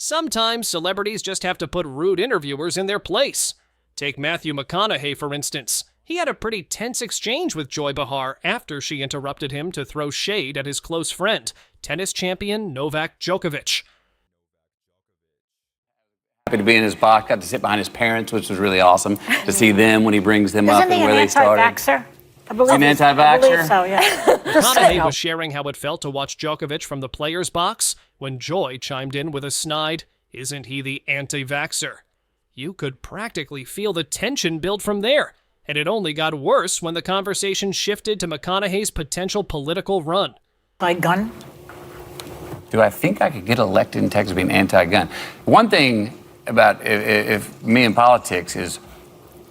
Sometimes celebrities just have to put rude interviewers in their place. Take Matthew McConaughey, for instance. He had a pretty tense exchange with Joy Behar after she interrupted him to throw shade at his close friend, tennis champion Novak Djokovic. Happy to be in his box. Got to sit behind his parents, which was really awesome to see them when he brings them up and where they started. Anti-vaxxer? I believe An anti-vaxxer? I believe so, yeah. McConaughey was sharing how it felt to watch Djokovic from the players' box when Joy chimed in with a snide, "Isn't he the anti-vaxxer?" You could practically feel the tension build from there, and it only got worse when the conversation shifted to McConaughey's potential political run. By gun? Do I think I could get elected in Texas being anti-gun? One thing about if me in politics is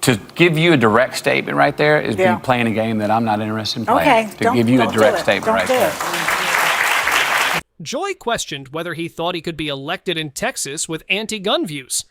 to give you a direct statement right there is be playing a game that I'm not interested in playing. Okay, to give you a direct statement right there. Joy questioned whether he thought he could be elected in Texas with anti-gun views.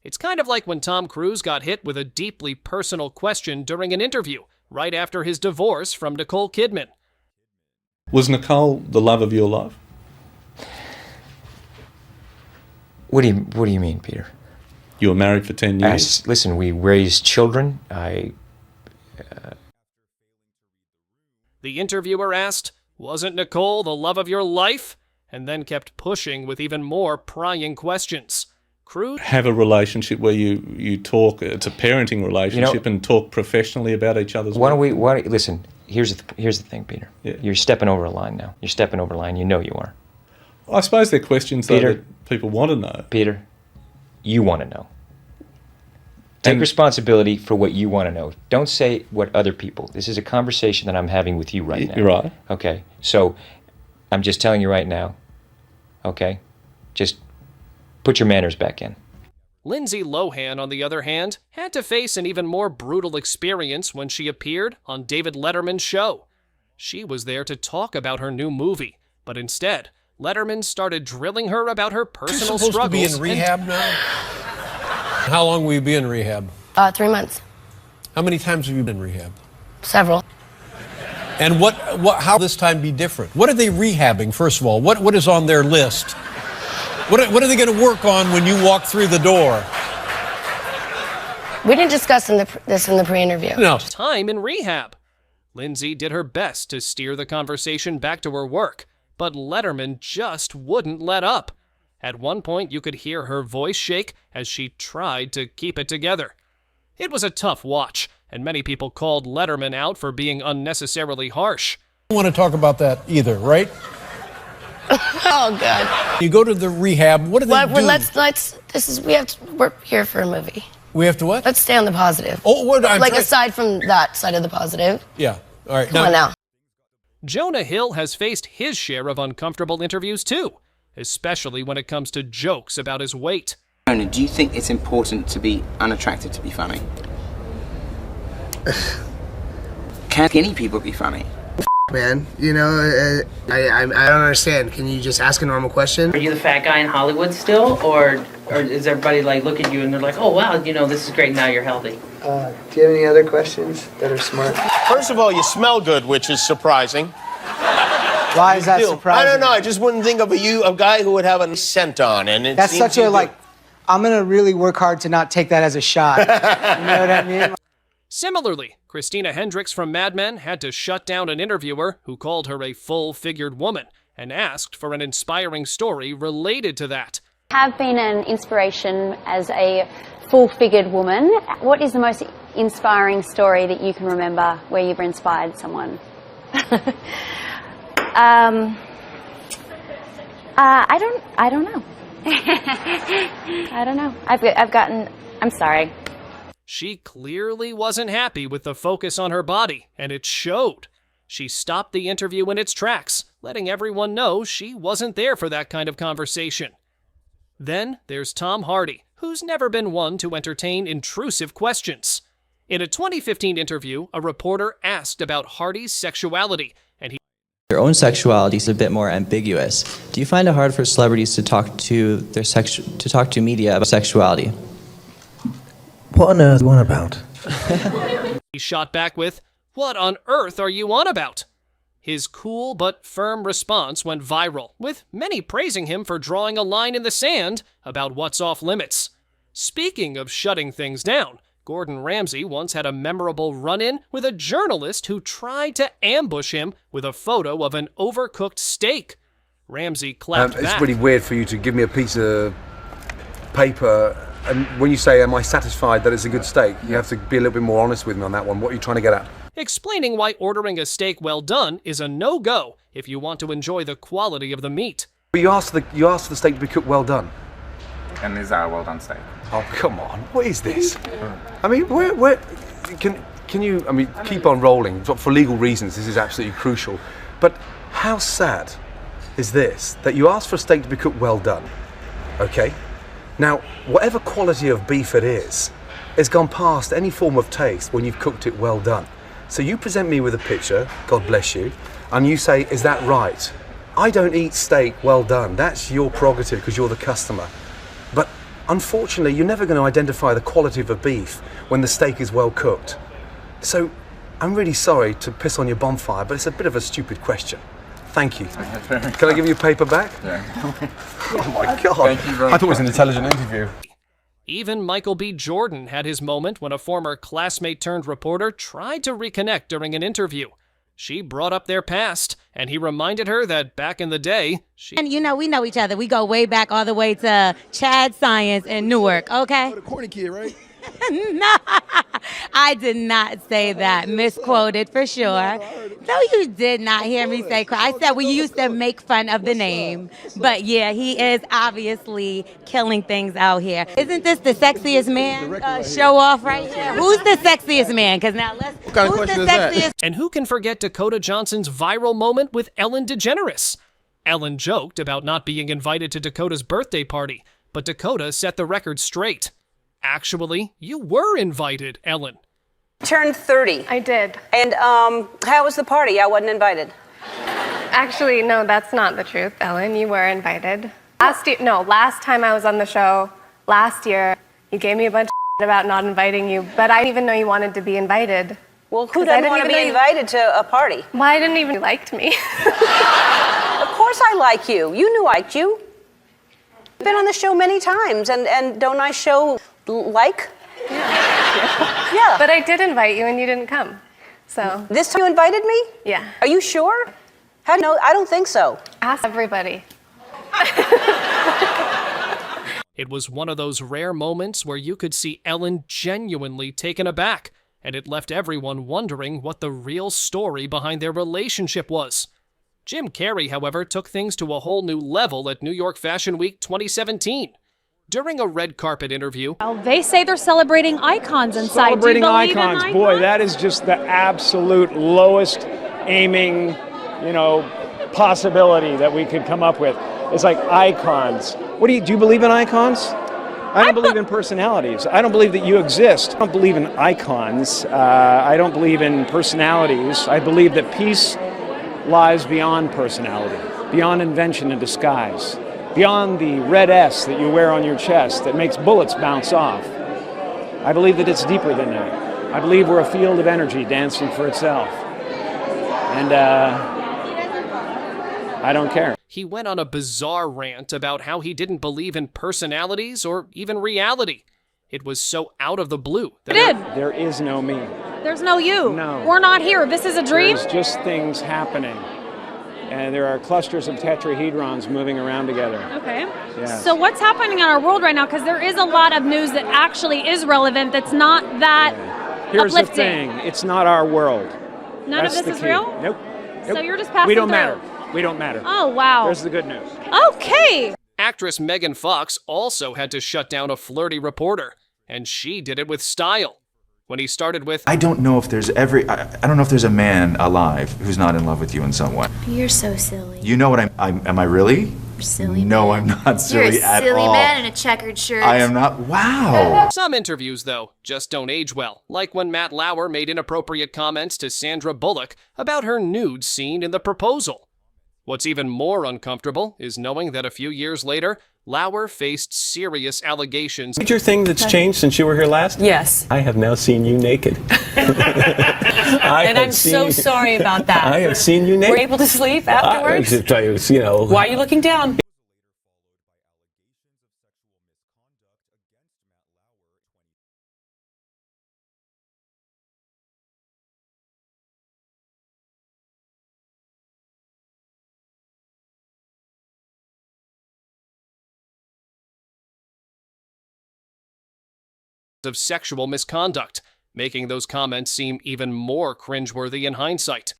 It's kind of like when Tom Cruise got hit with a deeply personal question during an interview, right after his divorce from Nicole Kidman. Was Nicole the love of your life? What do you mean, Peter? You were married for 10 years. Listen, we raised children. The interviewer asked, "Wasn't Nicole the love of your life?" and then kept pushing with even more prying questions. Cruise Have a relationship where you talk, it's a parenting relationship, and talk professionally about each other's work. Listen, here's the thing, Peter. Yeah. You're stepping over a line now. You're stepping over a line. You know you are. I suppose they're questions, though, that people want to know. Peter, you want to know. Take responsibility for what you want to know. Don't say what other people. This is a conversation that I'm having with you right now. You're right. Okay, so I'm just telling you right now, okay? Just put your manners back in. Lindsay Lohan, on the other hand, had to face an even more brutal experience when she appeared on David Letterman's show. She was there to talk about her new movie, but instead, Letterman started drilling her about her personal struggles. You're supposed to be in rehab now? How long will you be in rehab? 3 months. How many times have you been in rehab? Several. And how this time be different? What are they rehabbing, first of all? What is on their list? What are they going to work on when you walk through the door? We didn't discuss this in the pre-interview. No. Time in rehab. Lindsay did her best to steer the conversation back to her work, but Letterman just wouldn't let up. At one point, you could hear her voice shake as she tried to keep it together. It was a tough watch, and many people called Letterman out for being unnecessarily harsh. I don't want to talk about that either, right? Oh, God. You go to the rehab, what do they do? We're here for a movie. We have to what? Let's stay on the positive. Oh, aside from that side of the positive. Yeah, all right. Come on now. Jonah Hill has faced his share of uncomfortable interviews too, especially when it comes to jokes about his weight. Jonah, do you think it's important to be unattractive to be funny? Can skinny people be funny? Man, I don't understand. Can you just ask a normal question? Are you the fat guy in Hollywood still, or is everybody look at you and they're like, oh wow, this is great, now you're healthy? Do you have any other questions that are smart? First of all, you smell good, which is surprising. Why is that surprising? I don't know. I just wouldn't think of a guy who would have a scent on, and it that's such a I'm gonna really work hard to not take that as a shot. You know what I mean? Similarly, Christina Hendricks from Mad Men had to shut down an interviewer who called her a full-figured woman and asked for an inspiring story related to that. Have been an inspiration as a full-figured woman. What is the most inspiring story that you can remember where you've inspired someone? I don't know. I don't know. I'm sorry. She clearly wasn't happy with the focus on her body, and it showed. She stopped the interview in its tracks, letting everyone know she wasn't there for that kind of conversation. Then there's Tom Hardy, who's never been one to entertain intrusive questions. In a 2015 interview, a reporter asked about Hardy's sexuality, and he Your own sexuality is a bit more ambiguous. Do you find it hard for celebrities to talk to media about sexuality? What on earth are you on about? He shot back with, "What on earth are you on about?" His cool but firm response went viral, with many praising him for drawing a line in the sand about what's off limits. Speaking of shutting things down, Gordon Ramsay once had a memorable run-in with a journalist who tried to ambush him with a photo of an overcooked steak. Ramsay clapped back. It's really weird for you to give me a piece of paper, and when you say, am I satisfied that it's a good steak, you have to be a little bit more honest with me on that one. What are you trying to get at? Explaining why ordering a steak well done is a no-go if you want to enjoy the quality of the meat. But you asked for the steak to be cooked well done. And is that a well done steak? Oh, come on. What is this? I mean, where can you, I mean, keep on rolling. For legal reasons, this is absolutely crucial. But how sad is this, that you asked for a steak to be cooked well done, okay? Now, whatever quality of beef it is, it's gone past any form of taste when you've cooked it well done. So you present me with a picture, God bless you, and you say, is that right? I don't eat steak well done. That's your prerogative because you're the customer. But unfortunately, you're never going to identify the quality of a beef when the steak is well cooked. So I'm really sorry to piss on your bonfire, but it's a bit of a stupid question. Thank you. Can I give you a paper back? Yeah. Oh my God. Thank you very I thought it was an intelligent interview. Even Michael B. Jordan had his moment when a former classmate-turned-reporter tried to reconnect during an interview. She brought up their past, and he reminded her that back in the day, And you know, we know each other. We go way back all the way to Chad Science in Newark, okay? The corny kid, right? No, I did not say that. Misquoted for sure. No, you did not hear me say I said we used to make fun of the name. But yeah, he is obviously killing things out here. Isn't this the sexiest man show off right here? Who's the sexiest man? Because now let's. What kind of who's question the is that? sexiest? And who can forget Dakota Johnson's viral moment with Ellen DeGeneres? Ellen joked about not being invited to Dakota's birthday party, but Dakota set the record straight. Actually, you were invited, Ellen. Turned 30. I did. And how was the party? I wasn't invited. Actually, no, that's not the truth, Ellen. You were invited. Last time I was on the show, last year, you gave me a bunch of about not inviting you, but I didn't even know you wanted to be invited. Well, who doesn't want to be invited to a party? Well, I didn't even liked me. Of course I like you. You knew I liked you. You've been on the show many times, and don't I show like? Yeah. But I did invite you and you didn't come. So. This time you invited me? Yeah. Are you sure? How do you know? I don't think so. Ask everybody. It was one of those rare moments where you could see Ellen genuinely taken aback, and it left everyone wondering what the real story behind their relationship was. Jim Carrey, however, took things to a whole new level at New York Fashion Week 2017. During a red carpet interview, they say they're celebrating icons inside. Celebrating Do you believe icons. in Boy, that is just the absolute lowest aiming, possibility that we could come up with. It's like icons. Do you believe in icons? I don't believe in personalities. I don't believe that you exist. I don't believe in icons. I don't believe in personalities. I believe that peace lies beyond personality, beyond invention and disguise, beyond the red S that you wear on your chest that makes bullets bounce off. I believe that it's deeper than that. I believe we're a field of energy dancing for itself. And I don't care. He went on a bizarre rant about how he didn't believe in personalities or even reality. It was so out of the blue. There is no me. There's no you. No. We're not here. This is a dream. There's just things happening. And there are clusters of tetrahedrons moving around together. Okay. Yeah. So what's happening in our world right now? Because there is a lot of news that actually is relevant that's not that Here's uplifting. the thing. It's not our world. None That's of this the is key. real? Nope. So you're just passing We don't through. matter. We don't matter. Oh, wow. There's the good news. Okay. Actress Megan Fox also had to shut down a flirty reporter, and she did it with style. When he started with, I don't know if there's I don't know if there's a man alive who's not in love with you in some way. You're so silly. You know what am I really? You're silly. No, I'm not silly You're a at silly all. man in a checkered shirt. I am not. Wow. Some interviews, though, just don't age well, like when Matt Lauer made inappropriate comments to Sandra Bullock about her nude scene in The Proposal. What's even more uncomfortable is knowing that a few years later, Lauer faced serious allegations. Major thing that's changed since you were here last? Yes. I have now seen you naked. And I'm so sorry about that. I have seen you naked. Were you able to sleep afterwards? Why are you looking down? of sexual misconduct, making those comments seem even more cringeworthy in hindsight.